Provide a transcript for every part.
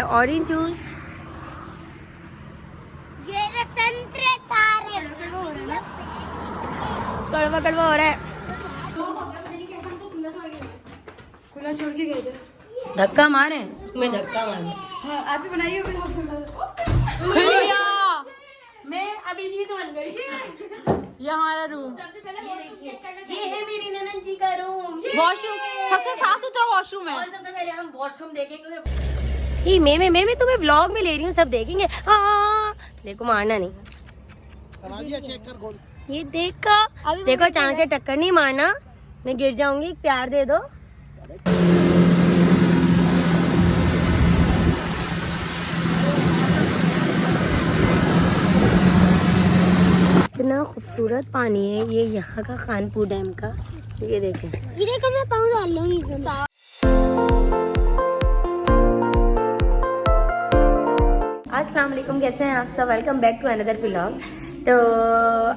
Orange juice, ये संतरे सारे कड़वा कड़वा हो रहा है। खुला छोड़ के गए थे। धक्का मारे, मैं धक्का मार। हाँ, आप ही बनाइए। खुल गया, मैं अभी जीत बन गई। ये हमारा रूम, ये है मेरी ननद जी का रूम। वॉशरूम सबसे साफ सुथरा वॉशरूम है। और सबसे पहले हम वॉशरूम देखेंगे। ये मैं तुम्हें व्लॉग में ले रही हूँ, सब देखेंगे। हाँ देखो, मारना नहीं। चेक कर खोल। ये देखो अचानक से टक्कर नहीं मारना, मैं गिर जाऊंगी। प्यार दे दो। इतना खूबसूरत पानी है ये यहाँ का, खानपुर डैम का। ये देखें, ये देखो मैं पाँव डाल लूंगी इसमें। अस्सलाम वालेकुम, कैसे हैं आप सब? Welcome back to another vlog. तो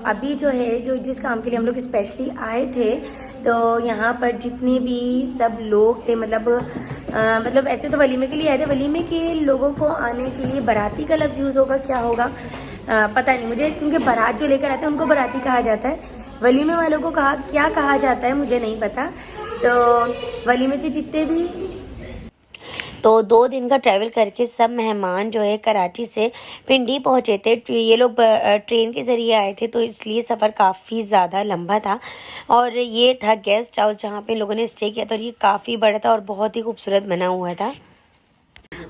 अभी जो है, जो जिस काम के लिए हम लोग स्पेशली आए थे, तो यहाँ पर जितने भी सब लोग थे, मतलब ऐसे तो वलीमे के लिए आए थे। वलीमे के लोगों को आने के लिए बाराती का लफ्ज़ यूज़ होगा, क्या होगा पता नहीं मुझे, क्योंकि बारात जो लेकर आते हैं उनको बाराती कहा जाता है। वलीमे वालों को क्या कहा जाता है मुझे नहीं पता। तो वलीमे से जितने भी, तो 2 दिन का ट्रैवल करके सब मेहमान जो है कराची से पिंडी पहुंचे थे। ये लोग ट्रेन के ज़रिए आए थे, तो इसलिए सफ़र काफ़ी ज़्यादा लंबा था। और ये था गेस्ट हाउस जहाँ पे लोगों ने स्टे किया था, और ये काफ़ी बड़ा था और बहुत ही खूबसूरत बना हुआ था।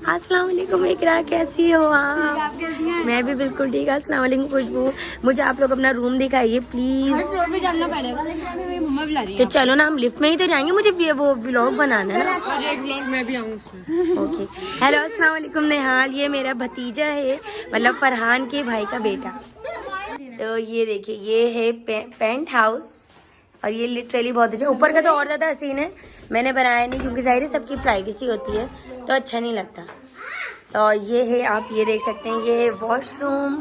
अस्सलाम वालेकुम इकरा, कैसी हो आप? मैं भी बिल्कुल ठीक। अस्सलाम वालेकुम खुशबू, मुझे आप लोग अपना रूम दिखाइए प्लीज़। फ्लोर पे जाना पड़ेगा, मेरी मम्मा बुला रही है। तो चलो ना, हम लिफ्ट में ही तो जाएंगे, मुझे वो व्लॉग बनाना है ना। आज एक व्लॉग मैं भी आऊँ उसमें। ओके। हेलो अस्सलाम वालेकुम नेहाल, ये मेरा भतीजा है, मतलब फरहान के भाई का बेटा। तो ये देखिए, ये है पेंट हाउस, और ये लिटरली बहुत अच्छा। ऊपर का तो और ज़्यादा हसीन है, मैंने बनाया नहीं क्योंकि ज़ाहिर है सबकी प्राइवेसी होती है तो अच्छा नहीं लगता। तो ये है, आप ये देख सकते हैं, ये है वॉशरूम।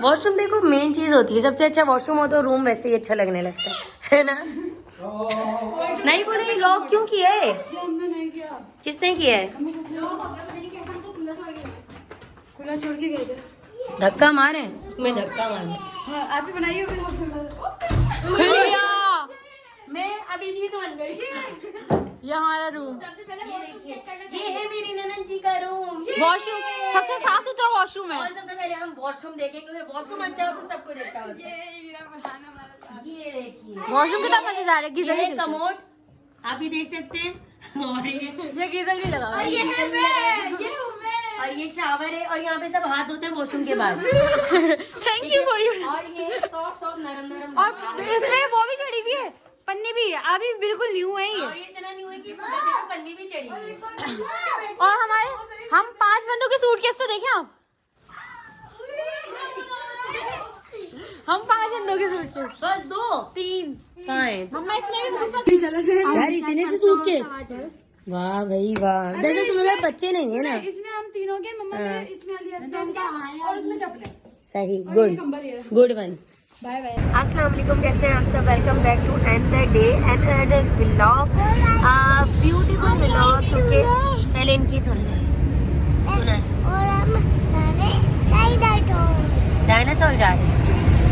वॉशरूम देखो मेन चीज़ होती है, सबसे अच्छा वॉशरूम हो तो रूम वैसे ही अच्छा लगने लगता है ना। नहीं, को नहीं लॉक क्यों किया है? हमने नहीं किया। किसने किया है? खुला छोड़ के गए थे। धक्का मारे, मैं धक्का मार। हाँ, आप ही बनाइए। खुल गया, मैं अभी जीत बन गई। ये हमारा रूम, ये है मेरी ननद जी का रूम। वॉशरूम सबसे साफ सुथरा वॉशरूम है। और सबसे पहले हम वॉशरूम देखेंगे। वॉशरूम अच्छा हो तो सबको देखा होता है। ये देखिए, वॉशरूम कितना मजेदार है। गीजर ये भी चलता कमोड आप ही देख सकते हैं, और है। ये गीजर भी लगा हुआ है। और ये शावर है, और यहाँ पे सब हाथ धोते हैं वॉशरूम के बाद। Thank you for you. और ये सॉफ्ट नरम नरम, और इसमें वो भी चढ़ी हुई है, पन्नी भी। अभी बिल्कुल न्यू है ये। और ये इतना नहीं हुआ कि पन्नी भी चढ़ी हुई है। और हम 5 बंदों के सूटकेस तो देखें आप। हम 5 बंदों के सूटकेस, बस 2 3 कहाँ है? मम्मा इसमें भी गुस्सा यार इतने से सूटकेस, वाह भाई वाह। वैसे तुम लोग बच्चे नहीं है ना। इसमें हम तीनों के मम्मा मेरे इसमें अलिया स्टैंड का, और उसमें चप्पल। सही, गुड वन। Bye bye. अस्सलाम वालेकुम, कैसे हैं आप सब? Welcome back to another day another vlog, beautiful vlog. क्योंकि पहले इनकी सुना है। और हम डायनासोर जा रहे हैं?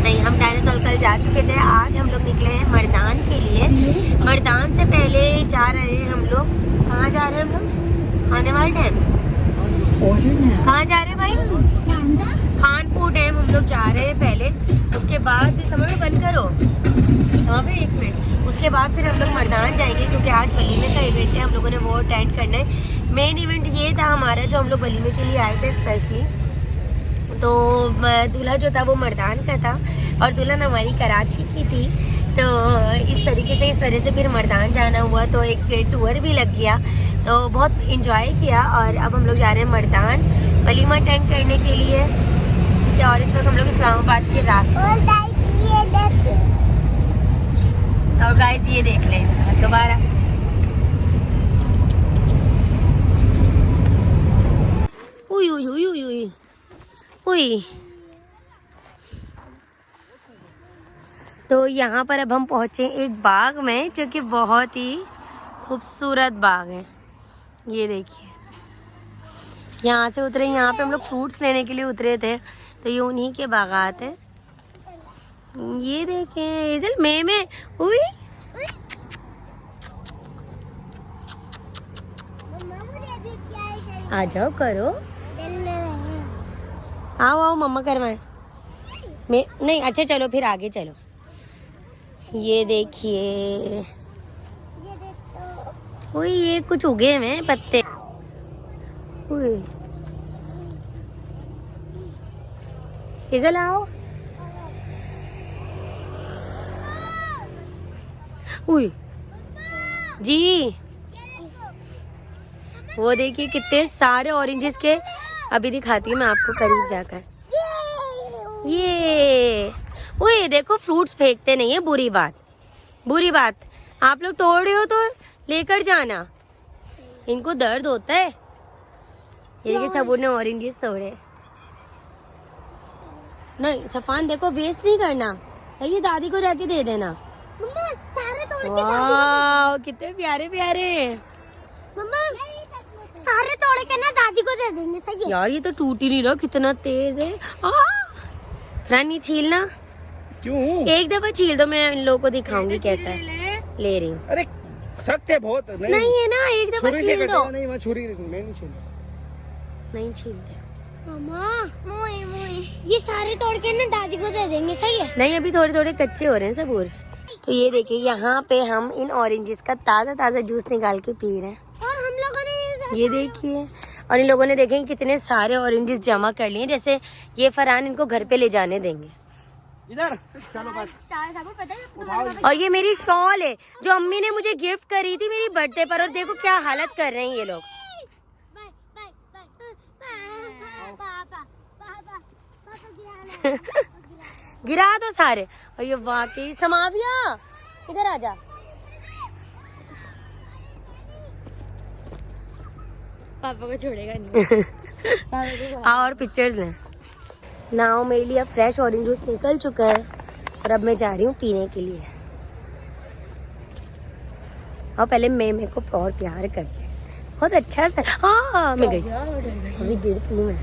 नहीं, हम डायनासोर कल जा चुके थे। आज हम लोग निकले हैं मर्दान के लिए। मर्दान से पहले जा रहे हैं हम लोग, कहाँ जा रहे हैं हम लोग? आने वाले डैम। कहाँ जा रहे हैं भाई? खानपुर डैम हम लोग जा रहे हैं पहले, उसके बाद समय बंद करो, समय 1 मिनट। उसके बाद फिर हम लोग मर्दान जाएंगे, क्योंकि आज वलीमे का इवेंट है, हम लोगों ने वो अटेंड करना है। मेन इवेंट ये था हमारा, जो हम लोग वलीमे के लिए आए थे स्पेशली। तो दूल्हा जो था वो मर्दान का था, और दुल्हन हमारी कराची की थी। तो इस तरीके से, इस वजह से फिर मर्दान जाना हुआ, तो एक टूर भी लग गया, तो बहुत इंजॉय किया। और अब हम लोग जा रहे हैं मर्दान वलीमा अटेंड करने के लिए। और इस वक्त हम लोग इस्लामाबाद के रास्ते। और गाइस ये देख लें दोबारा, उई उई उई उई उई उई। तो यहाँ पर अब हम पहुँचे एक बाग में, जो कि बहुत ही खूबसूरत बाग है। ये देखिए, यहाँ से उतरे, यहाँ पे हम लोग फ्रूट्स लेने के लिए उतरे थे, तो ये उन्हीं के बागात हैं। ये देखें इधर में हुई। आ जाओ करो, आओ आओ मम्मा करवाएं। मैं नहीं, अच्छा चलो फिर आगे चलो। ये देखिए, ओए ये कुछ उगे हुए हैं पत्ते। ओए इधर आओ। ओए जी, वो देखिए कितने सारे ऑरेंजेस के, अभी दिखाती हूँ मैं आपको करीब जाकर। ये ओए देखो, फ्रूट्स फेंकते नहीं है, बुरी बात, बुरी बात। आप लोग तोड़ रहे हो तो लेकर जाना, इनको दर्द होता है। ये देखिए सबूर ने ऑरेंजेस तोड़े। नहीं सफान देखो, वेस्ट नहीं करना, ये दादी को जाके दे देना। मम्मा सारे तोड़ के वाह कितने प्यारे प्यारे। मम्मा सारे तोड़ के ना दादी को दे देंगे, सही है? यार ये तो टूट ही नहीं रहा, कितना तेज है। रानी छीलना, क्यों? एक दफा छील दो, मैं इन लोगों को दिखाऊंगी कैसा है। ले रही हूँ। अरे सख्त है बहुत। नहीं है ना, एक दफा छुरी से छील दो। कटेगा नहीं, मैं छुरी मैं नहीं छूलूंगा। नहीं छीलते। मम्मा ये सारे तोड़ के ना दादी को दे देंगे, सही है? नहीं अभी थोड़े थोड़े कच्चे हो रहे हैं सबूर। तो ये देखिए यहाँ पे हम इन ऑरेंजेस का ताज़ा ताज़ा जूस निकाल के पी रहे हैं। और हम लोगों ने ये देखिए, और इन लोगों ने देखें कितने सारे ऑरेंजेस जमा कर लिए, जैसे ये फरहान इनको घर पे ले जाने देंगे। इधर चलो बस। पता है और ये मेरी शॉल है जो अम्मी ने मुझे गिफ्ट करी थी मेरी बर्थडे पर, और देखो क्या हालत कर रहे हैं ये लोग। गिरा दो सारे। और ये वाकई समाविया, इधर आ जा। पापा को छोड़ेगा नहीं। और पिक्चर्स लें। नाव मेरे लिए फ्रेश ऑरेंज जूस निकल चुका है, और अब मैं जा रही हूँ पीने के लिए। और पहले मेरे को और प्यार करते हैं, बहुत अच्छा सा। हाँ मैं गई, अभी गिरती हूँ मैं।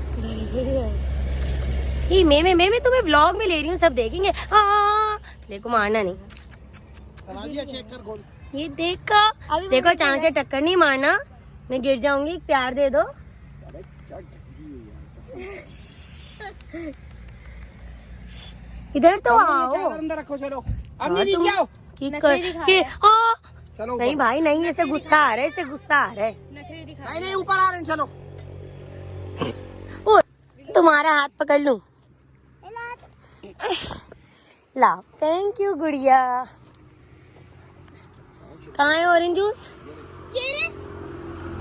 ये मैं तुम्हें व्लॉग में ले रही हूँ, सब देखेंगे। हाँ देखो मारना नहीं। चेक कर खोल। ये देखो अचानक से टक्कर नहीं मारना, मैं गिर जाऊंगी, प्यार दे दो। इधर तो आओ, अंदर रखो, चलो अब नीचे आओ। चलो नहीं भाई नहीं, ऐसे गुस्सा आ रहा है, ऐसे गुस्सा आ रहा है। नहीं ऊपर आ रहे हैं, चलो। ओ तुम्हारा हाथ पकड़ लूं? ला, थैंक यू गुड़िया। कहाँ है ऑरेंज जूस?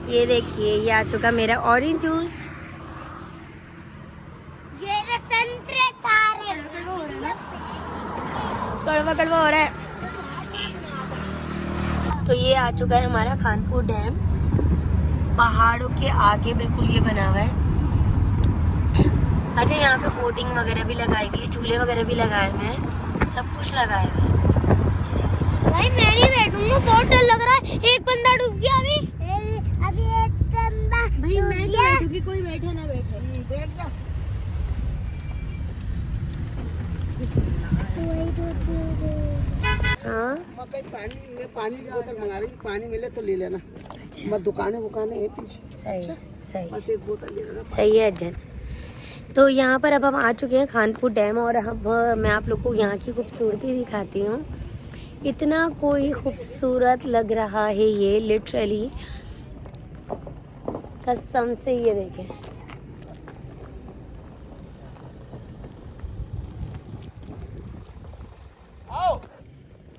ये देखिए, ये आ चुका मेरा ऑरेंज जूस। ये संतरे तारे कड़वा कड़वा हो रहा है। तो ये आ चुका है हमारा खानपुर डैम, पहाड़ों के आगे बिल्कुल ये बना हुआ है। अच्छा यहाँ पे बोटिंग वगैरह भी लगाई हुई है, झूले वगैरह भी लगाए हुए हैं, सब कुछ लगाया हुआ है। भाई मैं नहीं बैठूंगा, बहुत डर लग रहा है। एक बंदा डूब गया अभी एक बंदा भाई मैं तो बैठूंगी, कोई बैठे ना बैठे। बैठ जा। हाँ पानी की बोतल मंगा रही थी, पानी मिले तो ले लेना। मत दुकानें है पीछे। सही सही बस एक बोतल ले लेना। सही है अज्जन। तो यहाँ पर अब हम आ चुके हैं खानपुर डैम, और अब मैं आप लोग को यहाँ की खूबसूरती दिखाती हूँ। इतना कोई खूबसूरत लग रहा है ये, लिटरली कसम से। ये देखें,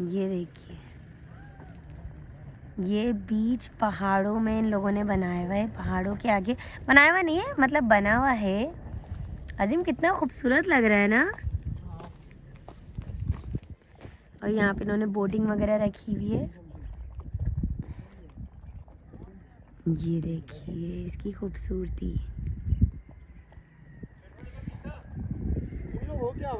ये देखिए, ये बीच पहाड़ों में इन लोगों ने बनाया हुआ है, पहाड़ों के आगे बनाया हुआ नहीं है, मतलब बना हुआ है। अजीम कितना खूबसूरत लग रहा है ना। और यहाँ पे इन्होंने बोटिंग वगैरह रखी हुई है। ये देखिए इसकी खूबसूरती। हो क्या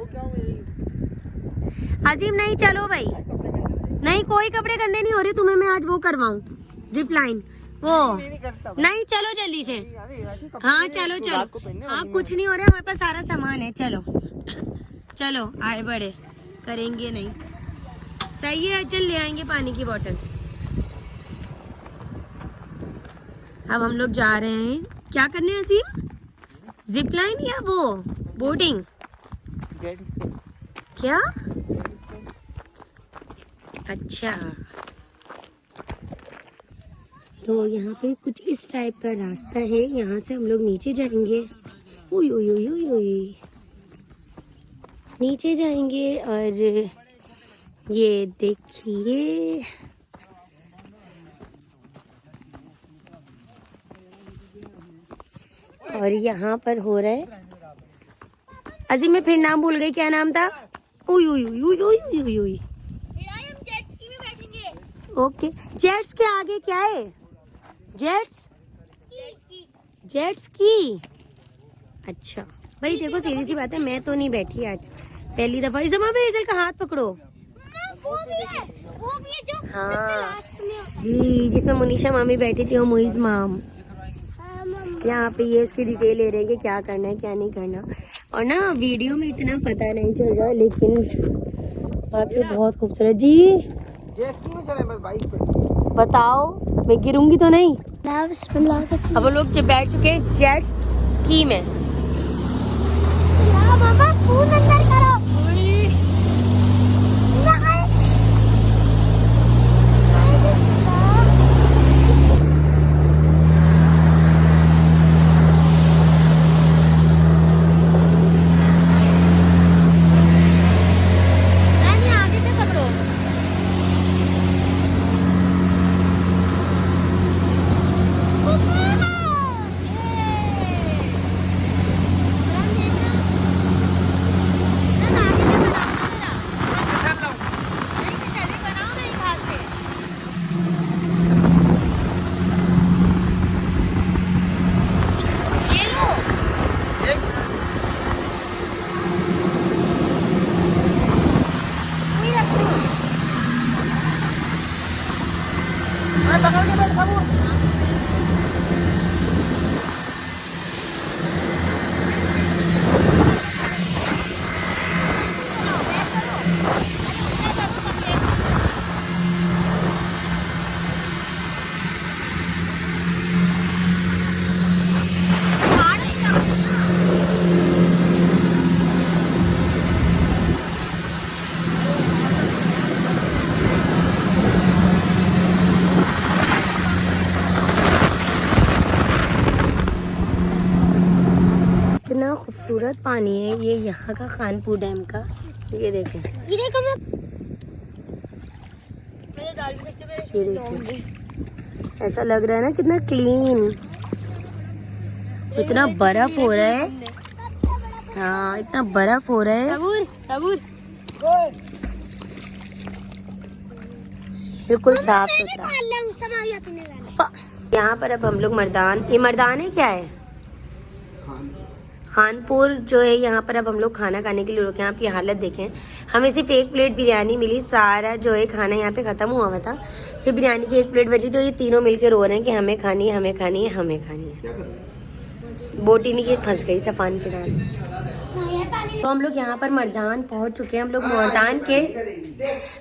अजीम नहीं, चलो भाई नहीं, कोई कपड़े गंदे नहीं हो रहे, तुम्हें मैं आज वो करवाऊं, जिप लाइन। वो नहीं, चलो जल्दी से। हाँ चलो चलो, हाँ कुछ नहीं हो रहा, हमारे पास सारा सामान है। चलो चलो, आए बड़े करेंगे नहीं, सही है। चल ले आएंगे पानी की बोतल। अब हम लोग जा रहे हैं, क्या करने हैं अजीम? जिप लाइन या वो बोटिंग? क्या? अच्छा, तो यहाँ पे कुछ इस टाइप का रास्ता है, यहाँ से हम लोग नीचे जाएंगे। ओय ओय ओय ओय ओय, नीचे जाएंगे। और ये देखिए, और यहाँ पर हो रहा है, अजीम मैं फिर नाम भूल गई, क्या नाम था? ओय ओय ओय ओय ओय ओय ओय। हम जेट स्की में बैठेंगे। ओके, जेट्स के आगे क्या है? जेट्स, जेट्स की। अच्छा भाई देखो, सीधी सी बात है, मैं तो नहीं बैठी आज, पहली दफा। इस दफा इधर का हाथ पकड़ो। वो भी है जो सबसे हाँ लास्ट में। जी, जिसमें मुनीशा मामी बैठी थी, वो मुइज माम। यहाँ पे ये उसकी डिटेल ले रहे हैं कि क्या करना है क्या नहीं करना। और ना वीडियो में इतना पता नहीं चल रहा, लेकिन बाकी बहुत खूबसूरत। जी जेस्की में चले, बस बाइक पे। बताओ, मैं गिरूंगी तो नहीं? बिस्मिल्लाह। अब हम लोग जो बैठ चुके हैं जेट स्की में। बाबा फूल अंदर करो। इतना खूबसूरत पानी है ये यहाँ का, खानपुर डैम का। ये देखें, ये देखो मैं ये देखें, ऐसा लग रहा है ना कितना क्लीन। इतना बर्फ हो रहा है, हाँ इतना बर्फ हो रहा है, बिल्कुल साफ सुथरा। यहाँ पर अब हम लोग मर्दान, ये मर्दान है क्या है? खानपुर जो है, यहाँ पर अब हम लोग खाना खाने के लिए रुके हैं। आप ये हालत देखें, हमें सिर्फ एक प्लेट बिरयानी मिली, सारा जो है खाना यहाँ पे ख़त्म हुआ था, सिर्फ बिरयानी की एक प्लेट बची। तो ये तीनों मिलके रो रहे हैं कि हमें खानी है, हमें खानी है, हमें खानी है। बोटी नहीं, ये फंस गई सफान के डाल। तो हम लोग यहाँ पर मर्दान पहुँच चुके हैं। हम लोग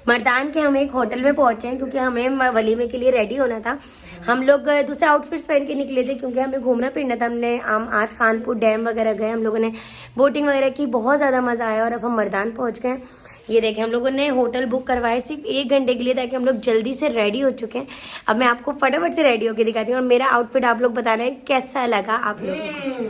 मर्दान के हम एक होटल में पहुँचे हैं, क्योंकि हमें वलीमे के लिए रेडी होना था। हम लोग दूसरे आउटफिट्स पहन के निकले थे, क्योंकि हमें घूमना फिरना था। हमने आज खानपुर डैम वगैरह गए, हम लोगों ने बोटिंग वगैरह की, बहुत ज़्यादा मज़ा आया। और अब हम मर्दान पहुँच गए। ये देखें, हम लोगों ने होटल बुक करवाए सिर्फ 1 घंटे के लिए, ताकि हम लोग जल्दी से रेडी हो चुके हैं। अब मैं आपको फटाफट से रेडी होकर दिखाती हूँ, और मेरा आउटफिट आप लोग बता रहे हैं कैसा लगा आप लोगों को।